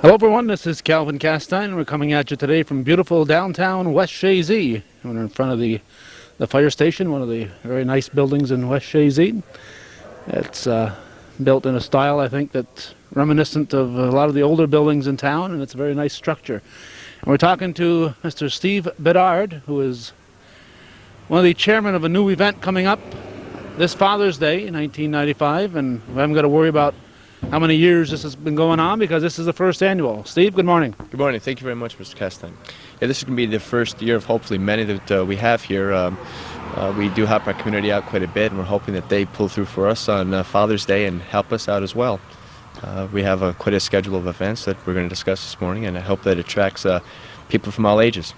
Hello everyone, this is Calvin Castine. We're coming at you today from beautiful downtown West Chazy. We're in front of the fire station, one of the very nice buildings in West Chazy. It's built in a style, I think, that's reminiscent of a lot of the older buildings in town, and it's a very nice structure. And we're talking to Mr. Steve Bedard, who is one of the chairmen of a new event coming up this Father's Day, 1995, and we haven't got to worry about how many years this has been going on because this is the first annual. Steve, good morning. Good morning. Thank you very much, Mr. Castine. Yeah, this is going to be the first year of hopefully many that we have here. We do help our community out quite a bit, and we're hoping that they pull through for us on Father's Day and help us out as well. We have quite a schedule of events that we're going to discuss this morning, and I hope that attracts people from all ages.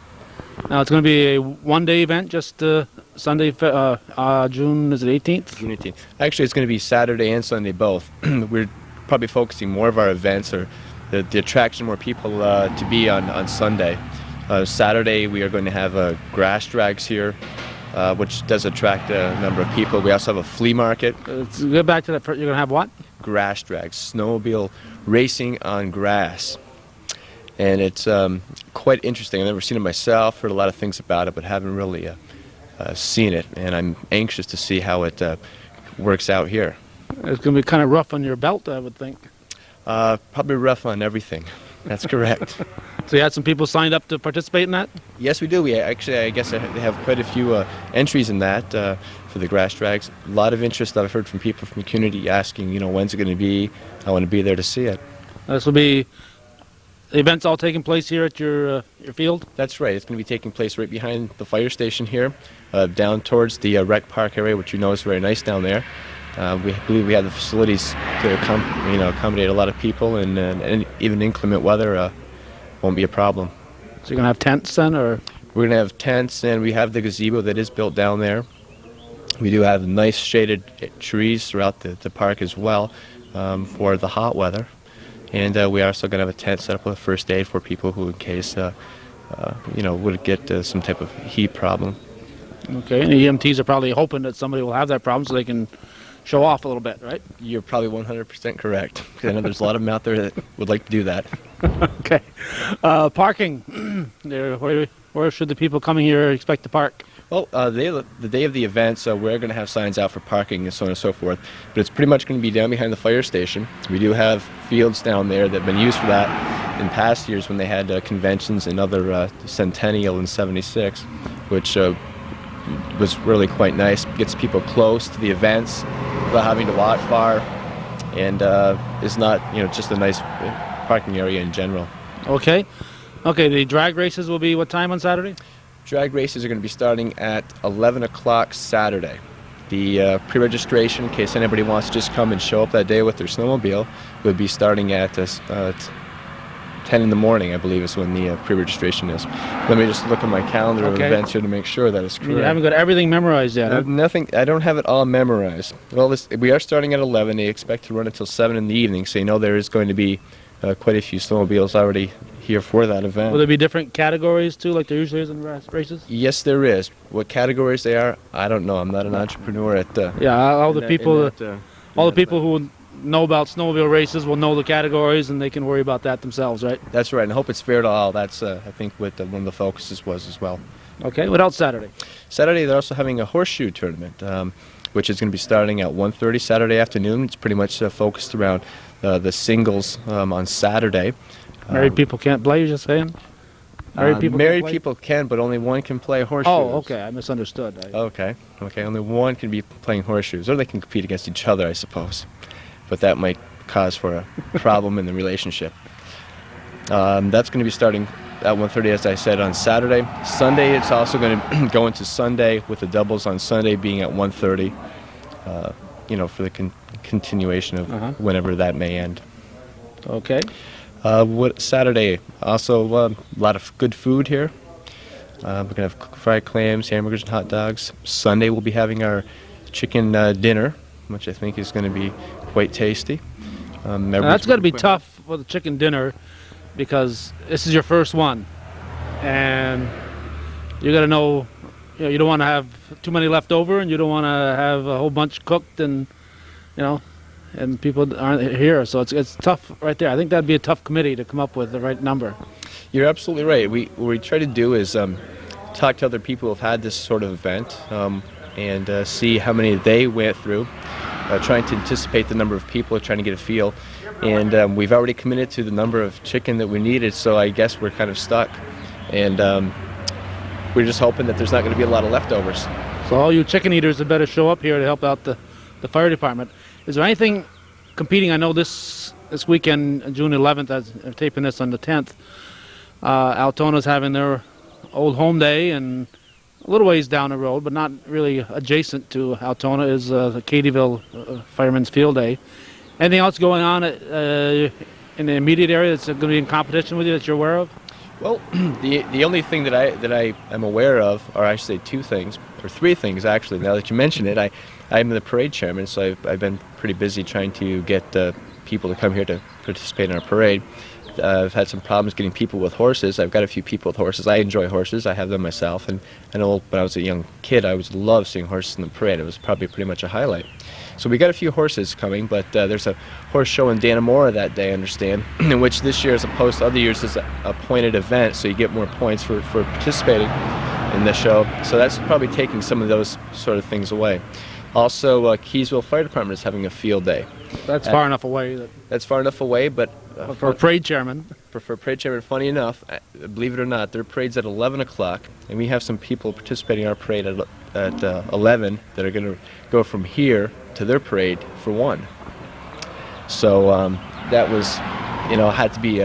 Now, it's going to be a one-day event, just Sunday, June, is it 18th? June 18th. Actually, it's going to be Saturday and Sunday both. We're probably focusing more of our events or the attraction more people to be on Sunday. Saturday we are going to have grass drags here, which does attract a number of people. We also have a flea market. Let's get back to that. You're going to have what? Grass drags, snowmobile racing on grass. And it's quite interesting. I've never seen it myself, heard a lot of things about it, but haven't really seen it. And I'm anxious to see how it works out here. It's going to be kind of rough on your belt, I would think. Probably rough on everything. That's correct. So you had some people signed up to participate in that? Yes, we do. We actually, I guess, they have quite a few entries in that for the grass drags. A lot of interest that I've heard from people from the community asking, when's it going to be? I want to be there to see it. This will be the events all taking place here at your field? That's right. It's going to be taking place right behind the fire station here, down towards the rec park area, which you know is very nice down there. We believe we have the facilities to accommodate a lot of people, and even inclement weather won't be a problem. So you're going to have tents then, or? We're going to have tents, and we have the gazebo that is built down there. We do have nice shaded trees throughout the park as well for the hot weather. And we are also going to have a tent set up with first aid for people who, in case, would get some type of heat problem. Okay, and the EMTs are probably hoping that somebody will have that problem so they can show off a little bit, right? You're probably 100% correct. I know there's a lot of them out there that would like to do that. Okay. Parking. Where should the people coming here expect to park? Well, the day of the event, so we're going to have signs out for parking and so on and so forth. But it's pretty much going to be down behind the fire station. We do have fields down there that have been used for that in past years when they had conventions and other Centennial in '76, which was really quite nice. Gets people close to the events without having to walk far, and is not just a nice parking area in general. Okay. The drag races will be what time on Saturday? Drag races are going to be starting at 11 o'clock Saturday. The pre-registration, in case anybody wants to just come and show up that day with their snowmobile, would be starting at 10 in the morning, I believe, is when the pre-registration is. Let me just look at my calendar of events here to make sure that it's correct. You haven't got everything memorized yet, huh? Nothing. I don't have it all memorized. Well, we are starting at 11. They expect to run until 7 in the evening, so there is going to be quite a few snowmobiles already here for that event. Will there be different categories too, like there usually is in races? Yes, there is. What categories they are, I don't know. I'm not an entrepreneur at. All the people who know about snowmobile races will know the categories, and they can worry about that themselves, right? That's right, and I hope it's fair to all. That's I think what one of the focuses was as well. Okay. What else Saturday? Saturday they're also having a horseshoe tournament, which is going to be starting at 1:30 Saturday afternoon. It's pretty much focused around the singles on Saturday. Married people can't play, you're just saying? Married people can, but only one can play horseshoes. Oh, okay. I misunderstood. Okay. Only one can be playing horseshoes, or they can compete against each other, I suppose. But that might cause for a problem in the relationship. That's going to be starting at 1:30, as I said, on Saturday. Sunday, it's also going to go into Sunday, with the doubles on Sunday being at 1:30. For the continuation of whenever that may end. Okay. Saturday, also a lot of good food here. We're going to have fried clams, hamburgers, and hot dogs. Sunday we'll be having our chicken dinner, which I think is going to be quite tasty. That's going to be tough for the chicken dinner because this is your first one. And you got to know, you don't want to have too many left over, and you don't want to have a whole bunch cooked and, and people aren't here, so it's tough right there. I think that'd be a tough committee to come up with the right number. You're absolutely right. What we try to do is talk to other people who have had this sort of event and see how many they went through, trying to anticipate the number of people, trying to get a feel. And we've already committed to the number of chicken that we needed, so I guess we're kind of stuck. And we're just hoping that there's not going to be a lot of leftovers. So all you chicken eaters had better show up here to help out the fire department. Is there anything competing? I know this weekend, June 11th, as I'm taping this on the 10th, Altona's having their old home day, and a little ways down the road, but not really adjacent to Altona, is the Cadyville Firemen's Field Day. Anything else going on in the immediate area that's going to be in competition with you that you're aware of? Well, the only thing that I am aware of, or I should say two things, or three things actually, now that you mention it, I'm the parade chairman, so I've been pretty busy trying to get people to come here to participate in our parade. I've had some problems getting people with horses. I've got a few people with horses. I enjoy horses. I have them myself, and I know when I was a young kid, I always loved seeing horses in the parade. It was probably pretty much a highlight. So we got a few horses coming, but there's a horse show in Dannemora that day, I understand, in which this year, as opposed to other years, is a pointed event, so you get more points for participating in the show. So that's probably taking some of those sort of things away. Also, Keysville Fire Department is having a field day. That's far enough away. That's far enough away, but for a parade chairman. For a parade chairman, funny enough, believe it or not, their parade's at 11 o'clock, and we have some people participating in our parade at 11 that are going to go from here to their parade for 1. So that was, had to be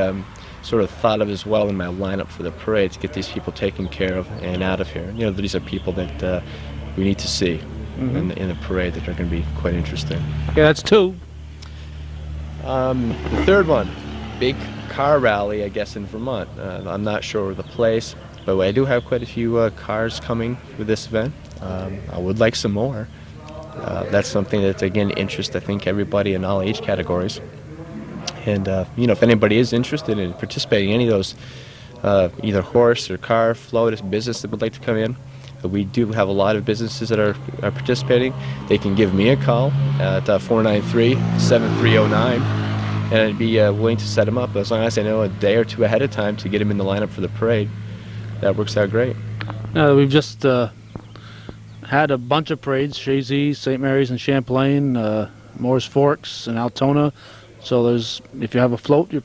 sort of thought of as well in my lineup for the parade to get these people taken care of and out of here. These are people that we need to see in the parade that are going to be quite interesting. Yeah, that's 2. The third one, big car rally, I guess, in Vermont. I'm not sure of the place, but I do have quite a few cars coming for this event. I would like some more. That's something that, again, interests, I think, everybody in all age categories. And, if anybody is interested in participating in any of those, either horse or car, float, business that would like to come in, we do have a lot of businesses that are participating. They can give me a call at 493-7309, and I'd be willing to set them up as long as I know a day or two ahead of time to get them in the lineup for the parade. That works out great. We've just had a bunch of parades: Chazy, St. Mary's and Champlain, Moore's Forks and Altona. So if you have a float, you're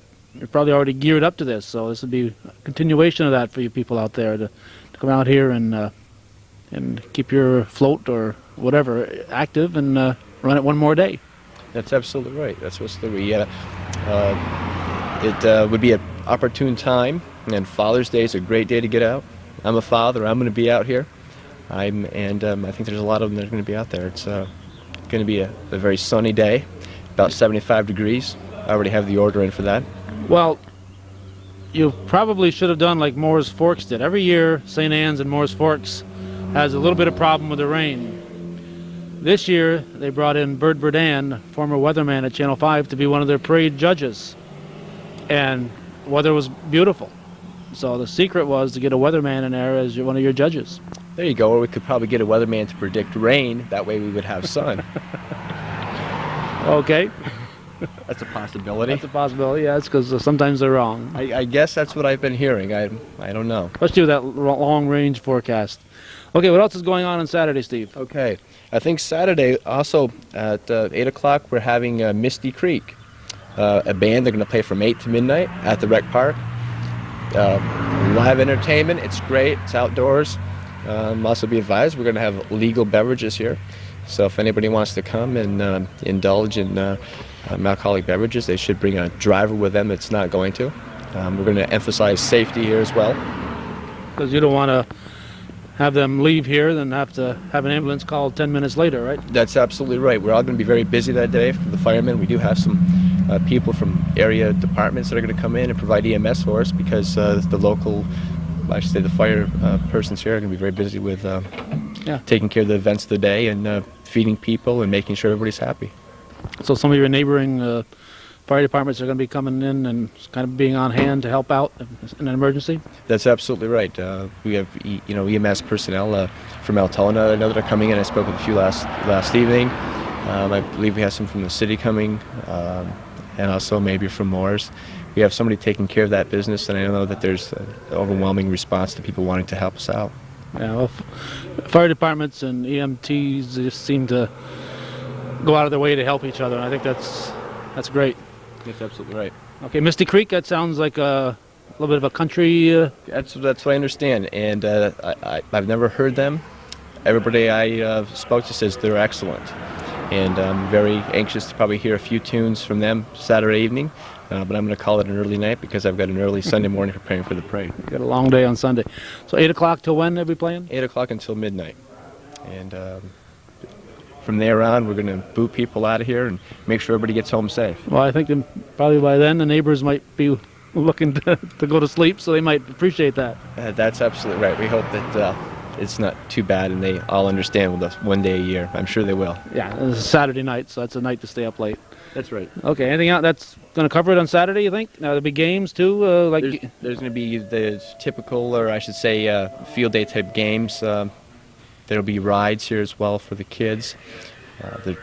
probably already geared up to this. So this would be a continuation of that for you people out there to come out here and keep your float or whatever active and run it one more day. That's absolutely right. That's what's the it would be an opportune time, and Father's Day is a great day to get out. I'm a father. I'm going to be out here. I think there's a lot of them that are going to be out there. It's going to be a very sunny day, about 75 degrees. I already have the order in for that. Well, you probably should have done like Moore's Forks did. Every year, St. Anne's and Moore's Forks has a little bit of problem with the rain. This year, they brought in Bert Burdan, former weatherman at Channel 5, to be one of their parade judges. And weather was beautiful. So the secret was to get a weatherman in there as one of your judges. There you go, or we could probably get a weatherman to predict rain. That way we would have sun. Okay. That's a possibility. That's a possibility, yes, because sometimes they're wrong. I guess that's what I've been hearing. I don't know. Let's do that long-range forecast. Okay, what else is going on Saturday, Steve? Okay, I think Saturday also at 8 o'clock we're having Misty Creek. A band, they're going to play from 8 to midnight at the rec park. Live entertainment, it's great, it's outdoors. Also be advised, we're going to have legal beverages here. So if anybody wants to come and indulge in alcoholic beverages, they should bring a driver with them that's not going to. We're going to emphasize safety here as well. Because you don't want to have them leave here, then have to have an ambulance called 10 minutes later, right? That's absolutely right. We're all going to be very busy that day for the firemen. We do have some people from area departments that are going to come in and provide EMS for us because the local, I should say the fire persons here are going to be very busy with taking care of the events of the day and feeding people and making sure everybody's happy. So some of your neighboring fire departments are going to be coming in and kind of being on hand to help out in an emergency? That's absolutely right. We have EMS personnel from Altona. I know that are coming in. I spoke with a few last evening. I believe we have some from the city coming, and also maybe from Moore's. We have somebody taking care of that business, and I know that there's an overwhelming response to people wanting to help us out. Yeah, well, fire departments and EMTs just seem to go out of their way to help each other. And I think that's great. That's absolutely right. Okay, Misty Creek. That sounds like a little bit of a country. That's what I understand, and I've never heard them. Everybody I spoke to says they're excellent, and I'm very anxious to probably hear a few tunes from them Saturday evening. But I'm going to call it an early night because I've got an early Sunday morning preparing for the parade. You got a long day on Sunday. So 8 o'clock till when are we playing? 8 o'clock until midnight, and from there on, we're going to boot people out of here and make sure everybody gets home safe. Well, I think probably by then the neighbors might be looking to go to sleep, so they might appreciate that. That's absolutely right. We hope that it's not too bad and they all understand with us 1 day a year. I'm sure they will. Yeah, it's a Saturday night, so it's a night to stay up late. That's right. Okay, anything else that's going to cover it on Saturday, you think? Now, there'll be games, too? There's going to be the typical, or I should say, field day type games. There'll be rides here as well for the kids. A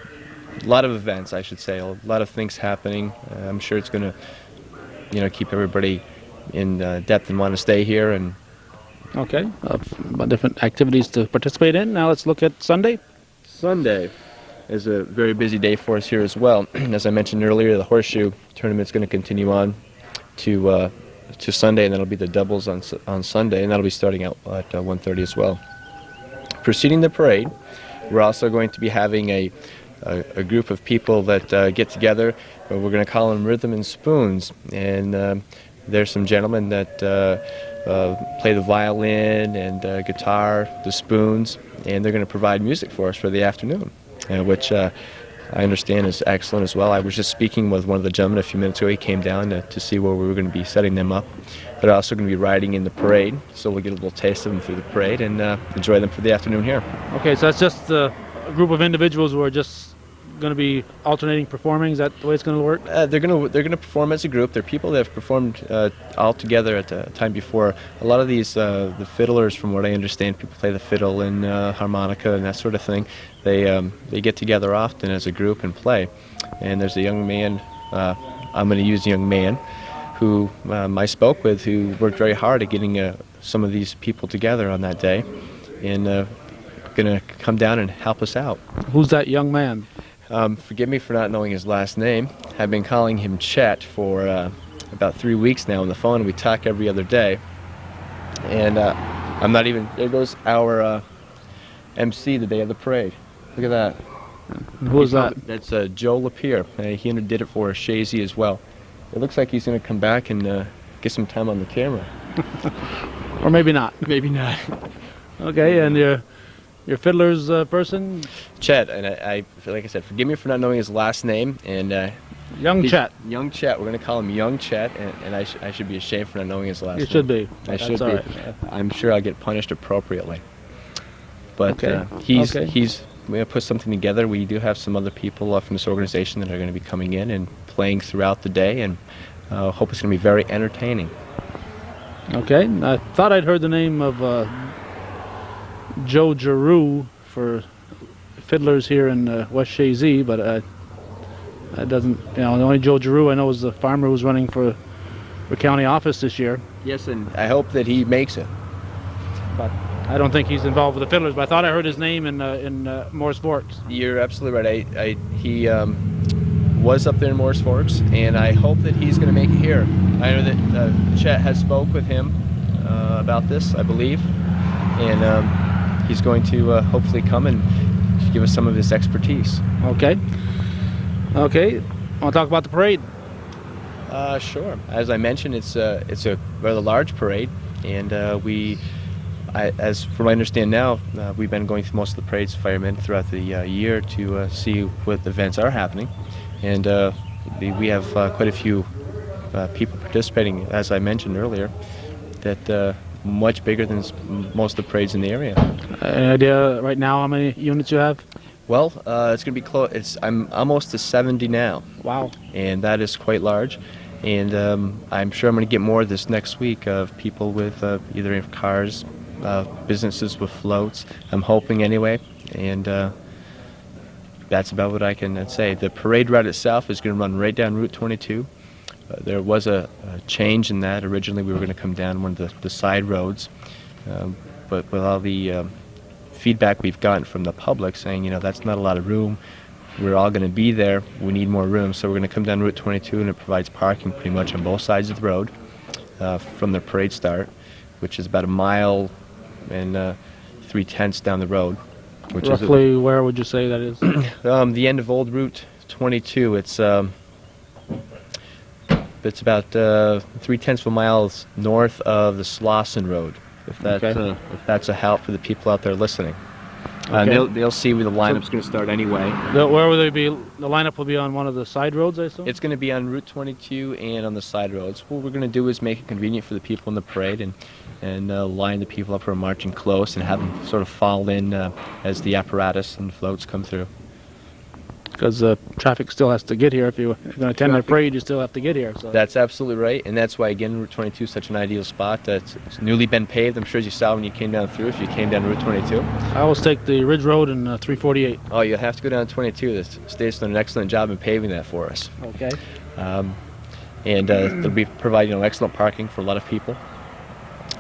lot of events, I should say, a lot of things happening. I'm sure it's going to, keep everybody in depth and want to stay here. And okay, different activities to participate in. Now let's look at Sunday. Sunday is a very busy day for us here as well. As I mentioned earlier, the horseshoe tournament's going to continue on to Sunday, and that'll be the doubles on Sunday, and that'll be starting out at 1:30 as well. Preceding the parade, we're also going to be having a group of people that get together. We're going to call them Rhythm and Spoons, and there's some gentlemen that play the violin and guitar, the spoons, and they're going to provide music for us for the afternoon, which I understand is excellent as well. I was just speaking with one of the gentlemen a few minutes ago. He came down to see where we were going to be setting them up. They're also going to be riding in the parade, so we'll get a little taste of them through the parade and enjoy them for the afternoon here. Okay, so that's just a group of individuals who are just going to be alternating performing. Is that the way it's going to work? They're going to perform as a group. They're people that have performed all together at a time before. A lot of these the fiddlers, from what I understand, people play the fiddle and harmonica and that sort of thing. They get together often as a group and play. And there's a young man. I'm going to use young man who I spoke with, who worked very hard at getting some of these people together on that day, and going to come down and help us out. Who's that young man? Forgive me for not knowing his last name. I've been calling him Chet for about 3 weeks now on the phone. We talk every other day. And I'm not even... There goes our MC the day of the parade. Look at that. Who is that? That's Joe Lapierre. He did it for Chazy as well. It looks like he's going to come back and get some time on the camera. Or maybe not. Maybe not. Okay, and your fiddler's person? Chet, and I like I said, forgive me for not knowing his last name. And Young Chet. Young Chet. We're going to call him Young Chet, and I should be ashamed for not knowing his last name. You should be. I should That's all be. right. I'm sure I'll get punished appropriately. But Okay. he's we're going to put something together. We do have some other people from this organization that are going to be coming in and playing throughout the day, and hope it's going to be very entertaining. Okay, I thought I'd heard the name of Joe Giroux for fiddlers here in West Chazy, but that doesn't, the only Joe Giroux I know is the farmer who's running for county office this year. Yes, and I hope that he makes it. But I don't think he's involved with the fiddlers, but I thought I heard his name in Morris Forks. You're absolutely right. He was up there in Morris Forks, and I hope that he's going to make it here. I know that Chet has spoke with him about this, I believe, and he's going to hopefully come and give us some of his expertise. Okay. Okay, want to talk about the parade? Sure. As I mentioned, it's a rather large parade, and as from what I understand now, we've been going through most of the parade's firemen throughout the year to see what events are happening, and we have quite a few people participating, as I mentioned earlier, that much bigger than most of the parades in the area. Any idea right now how many units you have? Well, it's going to be close. I'm almost to 70 now. Wow. And that is quite large. And I'm sure I'm going to get more this next week of people with either cars, businesses with floats. I'm hoping anyway. And that's about what I can say. The parade route itself is going to run right down Route 22. There was a change in that. Originally, we were going to come down one of the side roads, but with all the feedback we've gotten from the public saying, that's not a lot of room. We're all going to be there. We need more room, so we're going to come down Route 22, and it provides parking pretty much on both sides of the road from the parade start, which is about a mile and 3/10 down the road. Which Roughly, where would you say that is? The end of old Route 22. It's about 3/10 of a mile north of the Slauson Road. If that's a help for the people out there listening. Okay. They'll see where the lineup's going to start anyway. Where will they be? The lineup will be on one of the side roads, I assume? It's going to be on Route 22 and on the side roads. What we're going to do is make it convenient for the people in the parade and line the people up who are marching close and have them sort of fall in as the apparatus and floats come through. Because traffic still has to get here. If you're going to attend the parade, you still have to get here. So. That's absolutely right, and that's why, again, Route 22 is such an ideal spot. It's newly been paved. I'm sure as you saw when you came down through, if you came down Route 22. I always take the Ridge Road and 348. Oh, you'll have to go down 22. The state's done an excellent job in paving that for us. Okay. And they'll be providing excellent parking for a lot of people.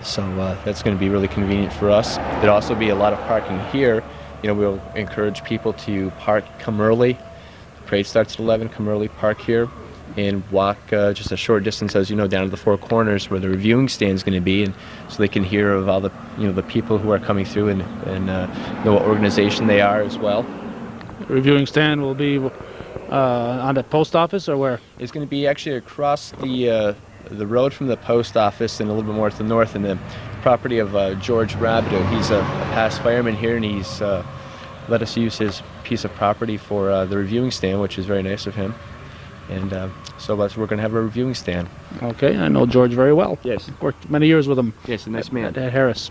So that's going to be really convenient for us. There'll also be a lot of parking here. We'll encourage people to come early. The parade starts at 11, come early, park here, and walk just a short distance, as you know, down to the Four Corners where the reviewing stand is going to be, and so they can hear of all the, the people who are coming through and know what organization they are as well. The reviewing stand will be on the post office, or where? It's going to be actually across the road from the post office and a little bit more to the north, in the property of George Rabideau. He's a past fireman here, and he's let us use his piece of property for the reviewing stand, which is very nice of him. And so we're going to have a reviewing stand. Okay, I know George very well. Yes. Worked many years with him. Yes, a nice man. At Harris.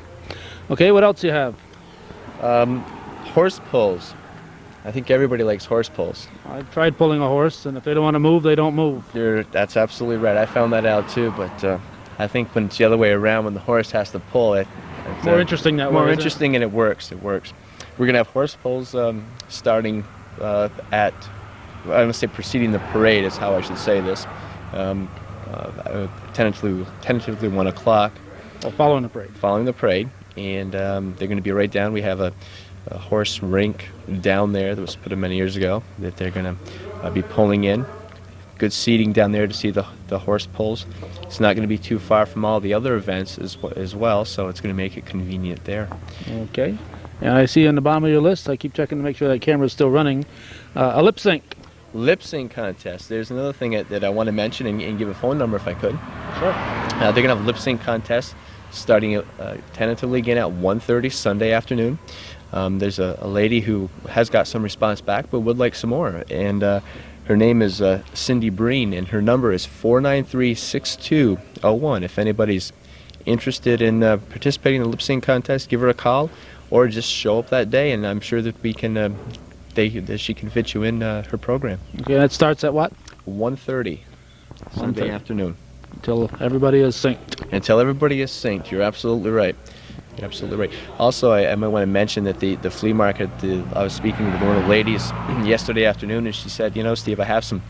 Okay, what else do you have? Horse pulls. I think everybody likes horse pulls. I've tried pulling a horse, and if they don't want to move, they don't move. That's absolutely right. I found that out too, but I think when it's the other way around, when the horse has to pull it, it's more interesting that way. More interesting, and it works. It works. We're going to have horse pulls starting at, I'm going to say preceding the parade is how I should say this, tentatively 1 o'clock. Well, following the parade. Following the parade, and they're going to be right down. We have a horse rink down there that was put in many years ago that they're going to be pulling in. Good seating down there to see the horse pulls. It's not going to be too far from all the other events as well, so it's going to make it convenient there. Okay. And I see on the bottom of your list, I keep checking to make sure that camera's still running, a lip sync. Lip sync contest. There's another thing that I want to mention and give a phone number if I could. Sure. They're going to have a lip sync contest starting tentatively again at 1:30 Sunday afternoon. There's a lady who has got some response back but would like some more, and her name is Cindy Breen, and her number is 493-6201. If anybody's interested in participating in the lip sync contest, give her a call or just show up that day, and I'm sure that we can that she can fit you in her program. Okay, that starts at what? 1:30 Sunday afternoon. Until everybody is synced. Until everybody is synced. You're absolutely right. You're absolutely right. Also, I might want to mention that the flea market. I was speaking with one of the ladies yesterday afternoon, and she said, Steve, I have some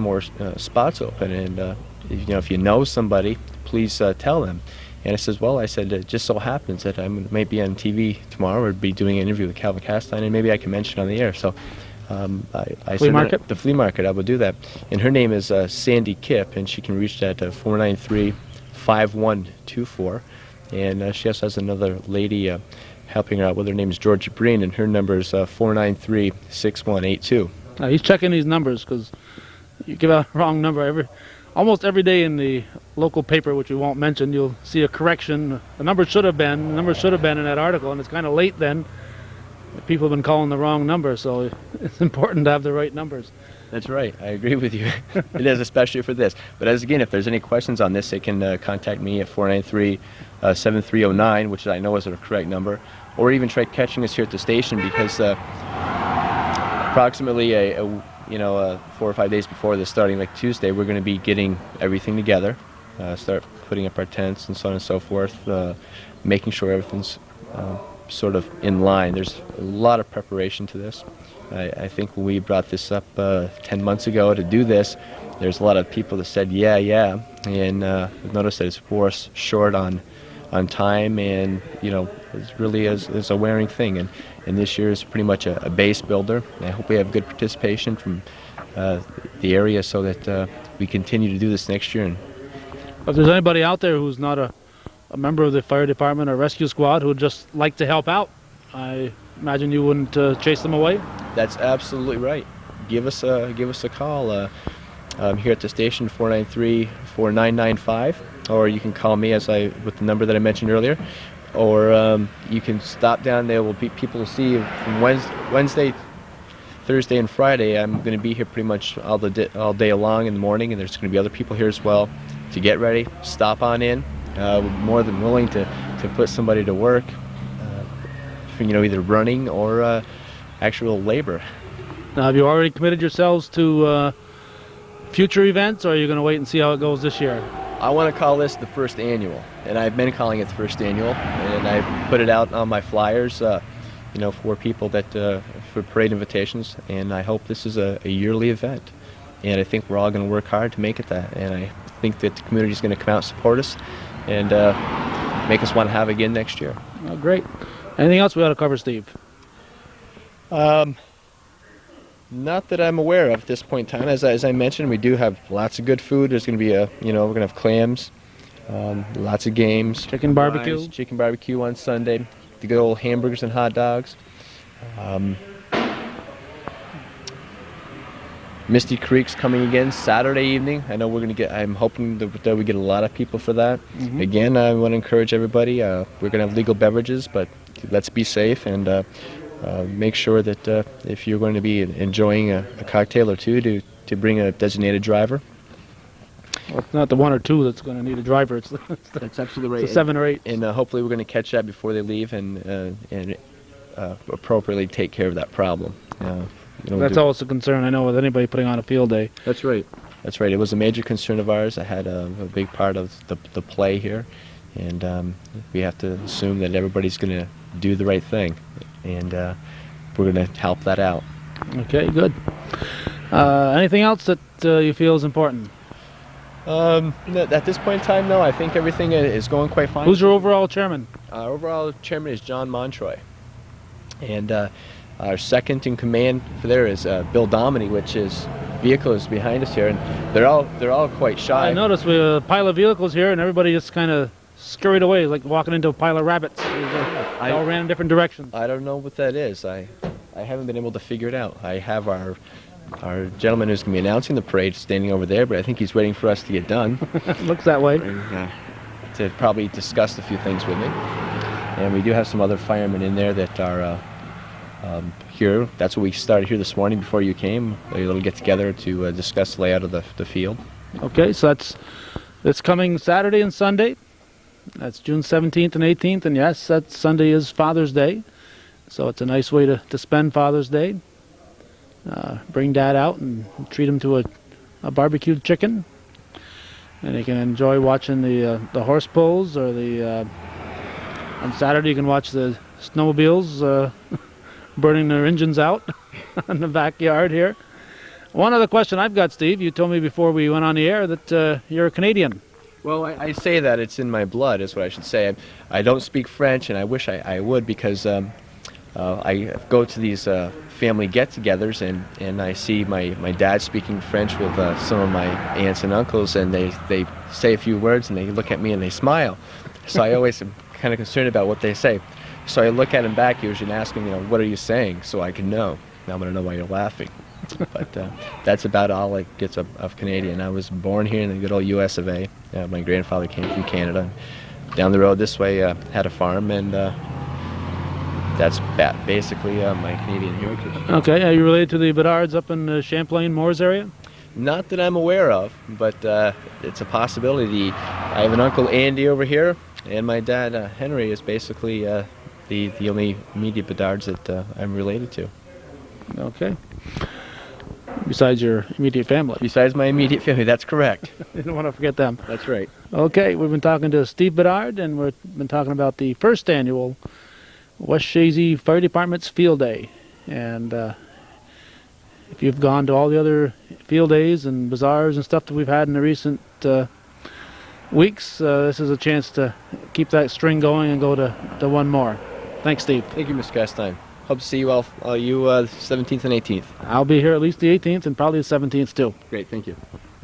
more spots open, and if you know somebody, please tell them. And I said, it just so happens that I might be on TV tomorrow or be doing an interview with Calvin Castine, and maybe I can mention it on the air. So I flea said market? The flea market, I would do that. And her name is Sandy Kipp, and she can reach that at 493-5124. And she also has another lady helping her out with. Her name is Georgia Breen, and her number is 493-6182. He's checking these numbers because you give out a wrong number almost every day in the local paper, which we won't mention. You'll see a correction. The number should have been in that article, and it's kind of late then. People have been calling the wrong number, so it's important to have the right numbers. That's right. I agree with you. It is, especially for this. But if there's any questions on this, they can contact me at 493-7309, which I know is the correct number, or even try catching us here at the station, because approximately 4 or 5 days before this, starting like Tuesday, we're going to be getting everything together, start putting up our tents and so on and so forth, making sure everything's sort of in line. There's a lot of preparation to this. I think when we brought this up 10 months ago to do this, there's a lot of people that said, yeah, yeah, and I've noticed that it's for us short on time, and it really is a wearing thing. And this year is pretty much a base builder. I hope we have good participation from the area so that we continue to do this next year. And If there's anybody out there who's not a member of the fire department or rescue squad who would just like to help out, I imagine you wouldn't chase them away. that's absolutely right. Give us a call here at the station, 493-4995, or you can call me with the number that I mentioned earlier, or you can stop down there. Will be people to see you from Wednesday, Thursday, and Friday. I'm going to be here pretty much all day long in the morning, and there's going to be other people here as well to get ready. Stop on in. We're more than willing to put somebody to work, either running or actual labor. Now, have you already committed yourselves to future events, or are you going to wait and see how it goes this year? I want to call this the first annual, and I've been calling it the first annual, and I put it out on my flyers, for people for parade invitations, and I hope this is a yearly event, and I think we're all going to work hard to make it that, and I think that the community is going to come out and support us, and make us want to have it again next year. Oh, great. Anything else we ought to cover, Steve? Not that I'm aware of at this point in time. As I mentioned, we do have lots of good food. There's going to be we're going to have clams, lots of games. Chicken barbecue. Fries, chicken barbecue on Sunday. The good old hamburgers and hot dogs. Misty Creek's coming again Saturday evening. I know I'm hoping that we get a lot of people for that. Mm-hmm. Again, I want to encourage everybody. We're going to have legal beverages, but let's be safe and make sure that if you're going to be enjoying a cocktail or two, to bring a designated driver. Well, it's not the one or two that's going to need a driver. That's absolutely right. It's the 7 or 8. And hopefully we're going to catch that before they leave and appropriately take care of that problem. That's always a concern, I know, with anybody putting on a field day. That's right. That's right. It was a major concern of ours. I had a big part of the play here, and we have to assume that everybody's going to do the right thing, and we're going to help that out. Okay, good. Anything else that you feel is important? At this point in time, no. I think everything is going quite fine. Who's your overall chairman? Our overall chairman is John Montroy, and our second in command for there is Bill Dominy, which is vehicle is behind us here, and they're all quite shy. I noticed we have a pile of vehicles here, and everybody just kind of scurried away, like walking into a pile of rabbits. They all ran in different directions. I don't know what that is. I haven't been able to figure it out. I have our gentleman who's going to be announcing the parade standing over there, but I think he's waiting for us to get done. Looks that way. To probably discuss a few things with me. And we do have some other firemen in there that are here. That's what we started here this morning before you came. A little get together to discuss the layout of the field. Okay, so that's coming Saturday and Sunday. That's June 17th and 18th, and yes, that Sunday is Father's Day. So it's a nice way to spend Father's Day. Bring Dad out and treat him to a barbecued chicken, and you can enjoy watching the horse pulls, or on Saturday you can watch the snowmobiles burning their engines out in the backyard here. One other question I've got, Steve. You told me before we went on the air that you're a Canadian. Well, I say that it's in my blood, is what I should say. I don't speak French, and I wish I would, because I go to these family get-togethers, and I see my dad speaking French with some of my aunts and uncles, and they say a few words, and they look at me and they smile. So I always am kind of concerned about what they say. So I look at him back usually and ask him, what are you saying, so I can know. Now I'm going to know why you're laughing. But that's about all I get of Canadian. I was born here in the good old U.S. of A. My grandfather came from Canada. Down the road this way, had a farm, and that's basically my Canadian heritage. Okay, are you related to the Bedards up in the Champlain Moors area? Not that I'm aware of, but it's a possibility. I have an uncle Andy over here, and my dad Henry is basically the only immediate Bedards that I'm related to. Okay. Besides your immediate family. Besides my immediate family, that's correct. Didn't want to forget them. That's right. Okay, we've been talking to Steve Bedard, and we've been talking about the first annual West Chazy Fire Department's Field Day. And if you've gone to all the other field days and bazaars and stuff that we've had in the recent weeks, this is a chance to keep that string going and go to one more. Thanks, Steve. Thank you, Mr. Castine. Hope to see you all, 17th and 18th. I'll be here at least the 18th and probably the 17th too. Great, thank you.